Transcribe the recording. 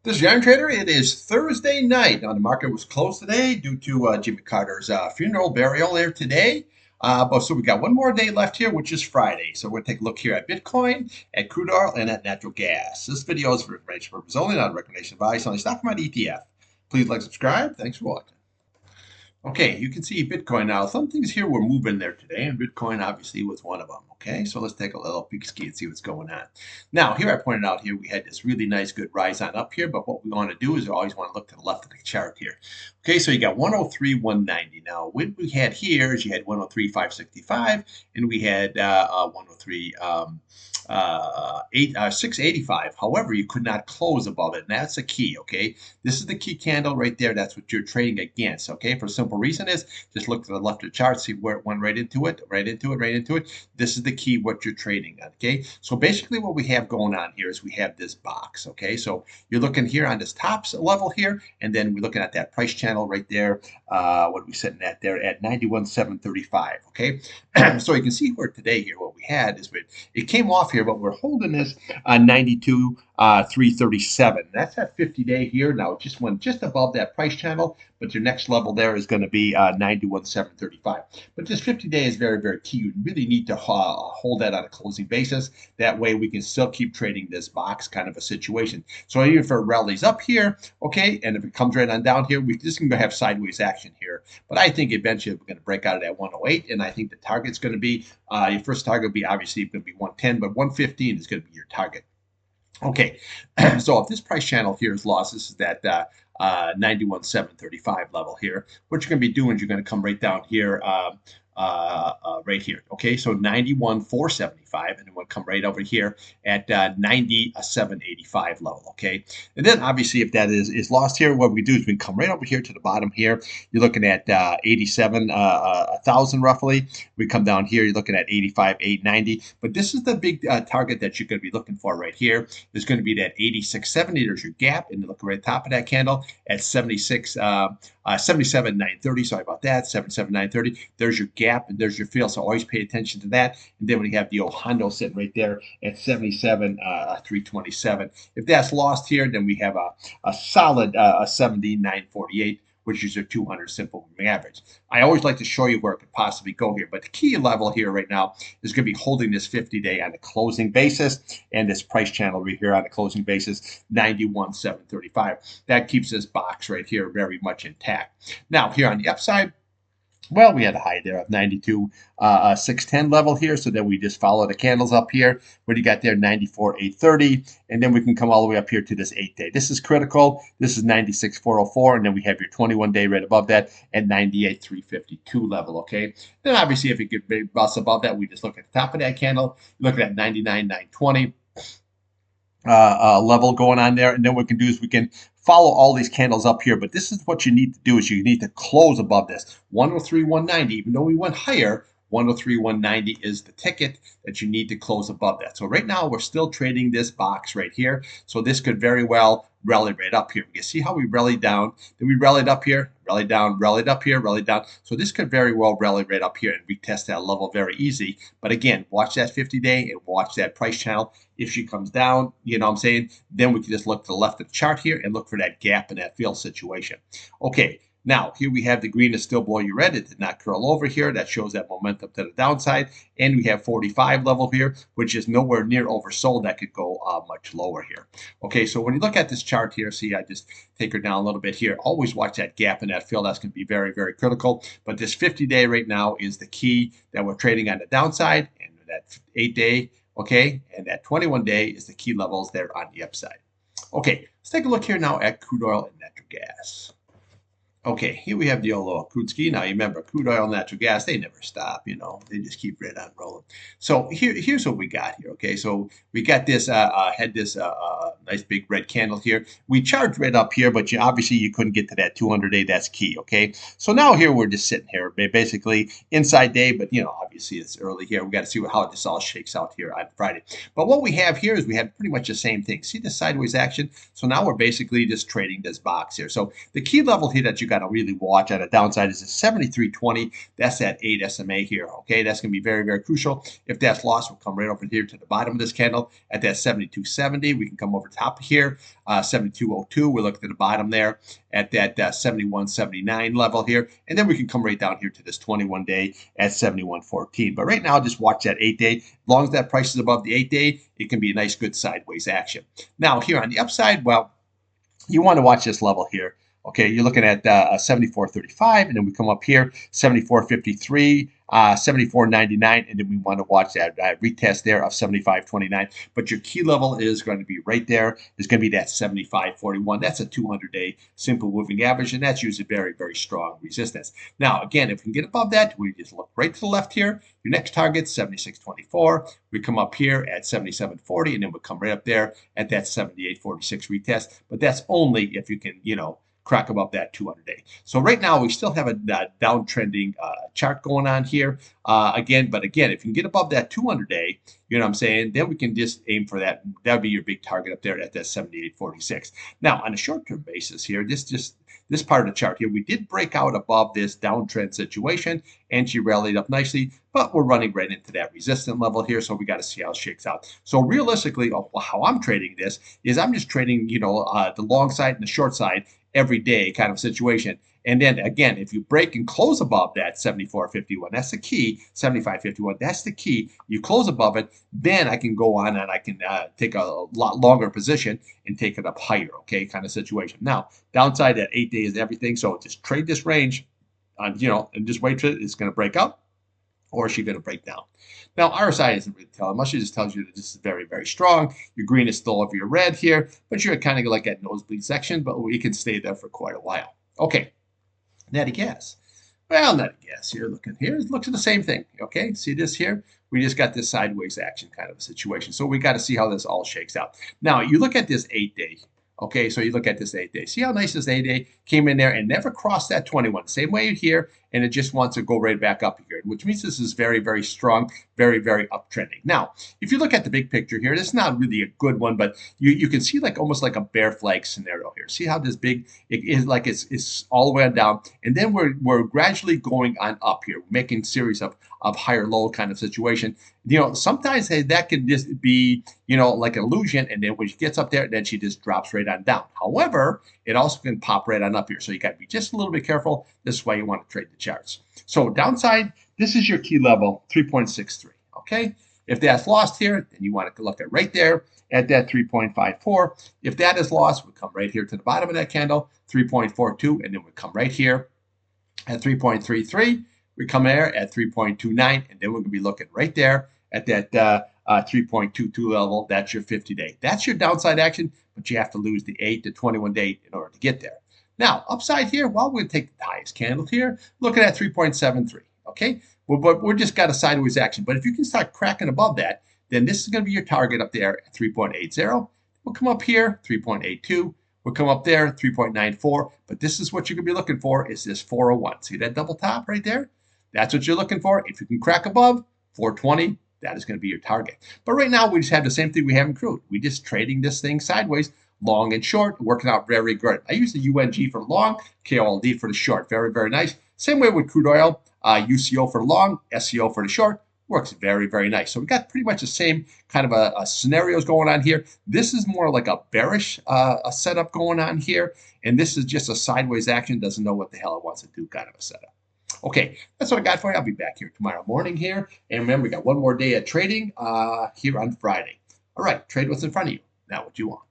This is Irontrader. It is Thursday night. Now, the market was closed today due to Jimmy Carter's funeral burial there today. But so we got one more day left here, which is Friday. So we're going to take a look here at Bitcoin, at crude oil, and at natural gas. This video is for information purposes only, not a recommendation advice on the stock market ETF. Please like, subscribe. Thanks for watching. Okay, you can see Bitcoin now. Some things here were moving there today, and Bitcoin obviously was one of them. Okay, so let's take a little peek ski and see what's going on. Now, here I pointed out here we had this really nice good rise on up here, but what we want to do is we always want to look to the left of the chart here. Okay, so you got 103, 190. Now, what we had here is you had 103, 565, and we had 103, 685. However, you could not close above it, and that's the key. Okay, this is the key candle right there. That's what you're trading against. Okay, for a simple reason is just look to the left of the chart, see where it went right into it, right into it, right into it. This is the key what you're trading on. Okay, so basically what we have going on here is we have this box. Okay, so you're looking here on this top level here, and then we're looking at that price channel right there. What are we sitting at there at 91,735. Okay, so you can see where today here what we had is it came off here, but we're holding this on 92. 337. That's that 50-day here. Now it just went just above that price channel, but your next level there is going to be 91,735. But this 50-day is very, very key. You really need to hold that on a closing basis. That way we can still keep trading this box kind of a situation. So even if it rallies up here, okay, and if it comes right on down here, we're just going to have sideways action here. But I think eventually we're going to break out of that 108, and I think the target's going to be, your first target will be obviously going to be 110, but 115 is going to be your target. Okay, so if this price channel here is lost, this is that 91,735 level here. What you're going to be doing is you're going to come right down here, right here. Okay, so 91,475, and then we'll come right over here at 97,85 level. Okay, and then obviously if that is lost here, what we do is we come right over here to the bottom here. You're looking at 87,000 roughly. We come down here, you're looking at 85,890. But this is the big target that you're going to be looking for right here. There's going to be that 8670. There's your gap, and look right at the top of that candle at 77,930. Sorry about that. 77,930. There's your gap, and there's your fill. So always pay attention to that. And then when you have the old Hondo sitting right there at 77,327. If that's lost here, then we have a solid 70,948. Which is your 200 simple moving average. I always like to show you where it could possibly go here, but the key level here right now is going to be holding this 50-day on a closing basis, and this price channel right here on a closing basis, 91,735. That keeps this box right here very much intact. Now, here on the upside, well, we had a high there of 92,610 level here. So then we just follow the candles up here. What do you got there? 94,830. And then we can come all the way up here to this 8-day. This is critical. This is 96,404. And then we have your 21-day right above that at 98,352 level. Okay. Then obviously, if you get big bust above that, we just look at the top of that candle. Look at 99,920. Level going on there, and then what we can do is we can follow all these candles up here. But this is what you need to do: is you need to close above this 103, 190. Even though we went higher, 103, 190 is the ticket that you need to close above that. So right now we're still trading this box right here. So this could very well rally right up here. You can see how we rallied down, then we rallied up here, rallied down, rallied up here, rallied down. So this could very well rally right up here and retest that level very easy. But again, watch that 50-day and watch that price channel. If she comes down, you know what I'm saying, then we can just look to the left of the chart here and look for that gap in that fill situation. Okay. Now, here we have the green is still below your red. It did not curl over here. That shows that momentum to the downside. And we have 45 level here, which is nowhere near oversold. That could go much lower here. Okay, so when you look at this chart here, see, I just take her down a little bit here. Always watch that gap in that fill. That's going to be very, very critical. But this 50-day right now is the key that we're trading on the downside. And that 8-day, okay, and that 21-day is the key levels there on the upside. Okay, let's take a look here now at crude oil and natural gas. Okay, here we have the old crude ski. Now, you remember, crude oil and natural gas, they never stop, you know. They just keep right on rolling. So here's what we got here, okay? So we got this, had this nice big red candle here. We charged right up here, but obviously you couldn't get to that 200-day. That's key, okay? So now here we're just sitting here, basically inside day, but, you know, obviously it's early here. We got to see how this all shakes out here on Friday. But what we have here is we have pretty much the same thing. See the sideways action? So now we're basically just trading this box here. So the key level here that you got to really watch at a downside is a 73.20. That's that 8 SMA here. Okay, that's going to be very, very crucial. If that's lost, we'll come right over here to the bottom of this candle at that 72.70. We can come over top here, 72.02. We look at the bottom there at that 71.79 level here, and then we can come right down here to this 21-day at 71.14. But right now, just watch that 8-day. As long as that price is above the 8-day, it can be a nice, good sideways action. Now, here on the upside, well, you want to watch this level here. Okay, you're looking at 74.35, and then we come up here, 74.53, 74.99, and then we want to watch that retest there of 75.29. But your key level is going to be right there. It's going to be that 75.41. That's a 200-day simple moving average, and that's usually very, very strong resistance. Now, again, if we can get above that, we just look right to the left here. Your next target, 76.24. We come up here at 77.40, and then we'll come right up there at that 78.46 retest. But that's only if you can, crack above that 200-day. So right now we still have a downtrending chart going on here. Again, if you can get above that 200-day, you know what I'm saying, then we can just aim for that. That would be your big target up there at that 78.46. Now on a short-term basis here, this part of the chart here, we did break out above this downtrend situation, and she rallied up nicely, but we're running right into that resistance level here, so we got to see how it shakes out. So realistically, how I'm trading this is I'm just trading, the long side and the short side every day kind of situation. And then again, if you break and close above that 74.51, that's the key. 75.51, that's the key. You close above it, then I can go on and I can take a lot longer position and take it up higher. Okay, kind of situation. Now, downside at 8 days, everything. So just trade this range, and just wait till it's going to break up, or is she going to break down? Now, RSI isn't really telling much. It just tells you that this is very, very strong. Your green is still over your red here, but you're kind of like at nosebleed section, but we can stay there for quite a while. Okay, natty gas. Well, natty gas here, looking here, it looks at the same thing. Okay, see this here? We just got this sideways action kind of a situation. So we got to see how this all shakes out. Now, you look at this 8-day. Okay, so you look at this 8-day. See how nice this 8-day came in there and never crossed that 21. Same way here, and it just wants to go right back up here, which means this is very, very strong, very, very uptrending. Now, if you look at the big picture here, this is not really a good one, but you can see almost like a bear flag scenario here. See how this big, it is like it's all the way down, and then we're gradually going on up here, making series of higher low kind of situation. Sometimes that can just be, like an illusion, and then when she gets up there, then she just drops right on down. However, it also can pop right on up here. So you got to be just a little bit careful. This is why you want to trade the charts. So downside, this is your key level, 3.63. Okay. If that's lost here, then you want to look at right there at that 3.54. If that is lost, we come right here to the bottom of that candle, 3.42, and then we come right here at 3.33. We come there at 3.29, and then we're going to be looking right there at that 3.22 level. That's your 50-day. That's your downside action, but you have to lose the 8 to 21-day in order to get there. Now, upside here, well, we're going to take the highest candle here, looking at 3.73, okay? But we're just got a sideways action. But if you can start cracking above that, then this is going to be your target up there at 3.80. We'll come up here, 3.82. We'll come up there, 3.94. But this is what you're going to be looking for, is this 401. See that double top right there? That's what you're looking for. If you can crack above 420, that is going to be your target. But right now, we just have the same thing we have in crude. We're just trading this thing sideways, long and short, working out very good. I use the UNG for long, KOLD for the short. Very, very nice. Same way with crude oil, UCO for long, SCO for the short. Works very, very nice. So we got pretty much the same kind of a scenarios going on here. This is more like a bearish a setup going on here. And this is just a sideways action. Doesn't know what the hell it wants to do kind of a setup. Okay, that's what I got for you. I'll be back here tomorrow morning here. And remember, we got one more day of trading here on Friday. All right, trade what's in front of you, not what you want.